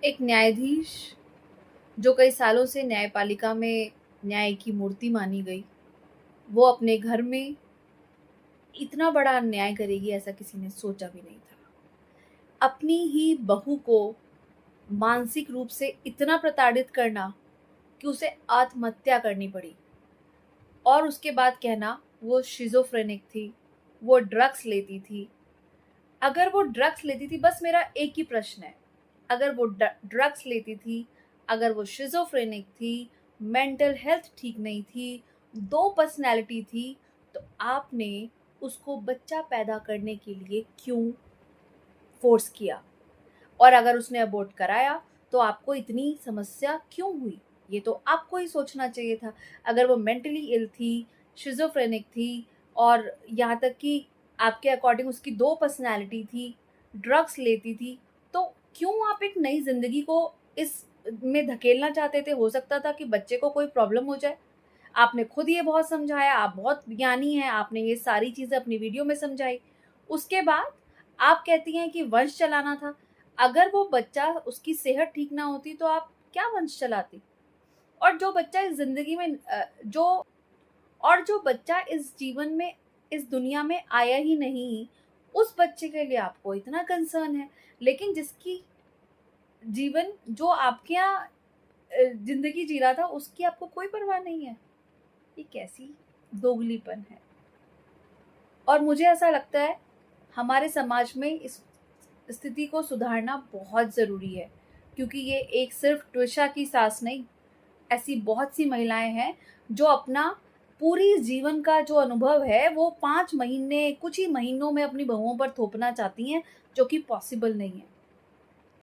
एक न्यायाधीश जो कई सालों से न्यायपालिका में न्याय की मूर्ति मानी गई, वो अपने घर में इतना बड़ा अन्याय करेगी ऐसा किसी ने सोचा भी नहीं था। अपनी ही बहू को मानसिक रूप से इतना प्रताड़ित करना कि उसे आत्महत्या करनी पड़ी और उसके बाद कहना वो शिज़ोफ्रेनिक थी, वो ड्रग्स लेती थी। अगर वो ड्रग्स लेती थी, बस मेरा एक ही प्रश्न है, अगर वो ड्रग्स लेती थी, अगर वो शिज़ोफ्रेनिक थी, मेंटल हेल्थ ठीक नहीं थी, 2 पर्सनैलिटी थी, तो आपने उसको बच्चा पैदा करने के लिए क्यों फ़ोर्स किया? और अगर उसने अबॉर्ट कराया, तो आपको इतनी समस्या क्यों हुई? ये तो आपको ही सोचना चाहिए था। अगर वो मेंटली इल थी, शिज़ोफ्रेनिक थी और यहाँ तक कि आपके अकॉर्डिंग उसकी 2 पर्सनैलिटी थी, ड्रग्स लेती थी, तो क्यों आप एक नई ज़िंदगी को इस में धकेलना चाहते थे? हो सकता था कि बच्चे को कोई प्रॉब्लम हो जाए। आपने खुद ये बहुत समझाया, आप बहुत ज्ञानी हैं, आपने ये सारी चीज़ें अपनी वीडियो में समझाई। उसके बाद आप कहती हैं कि वंश चलाना था। अगर वो बच्चा उसकी सेहत ठीक ना होती तो आप क्या वंश चलाती? और जो बच्चा इस ज़िंदगी में जो बच्चा इस जीवन में, इस दुनिया में आया ही नहीं, उस बच्चे के लिए आपको इतना कंसर्न है। लेकिन जिसकी जीवन जो आपके यहाँ ज़िंदगी जी रहा था, उसकी आपको कोई परवाह नहीं है। ये कैसी दोगलीपन है? और मुझे ऐसा लगता है हमारे समाज में इस स्थिति को सुधारना बहुत ज़रूरी है, क्योंकि ये एक सिर्फ ट्विशा की सास नहीं, ऐसी बहुत सी महिलाएं हैं जो अपना पूरी जीवन का जो अनुभव है वो 5 महीने, कुछ ही महीनों में अपनी बहुओं पर थोपना चाहती हैं, जो कि पॉसिबल नहीं है।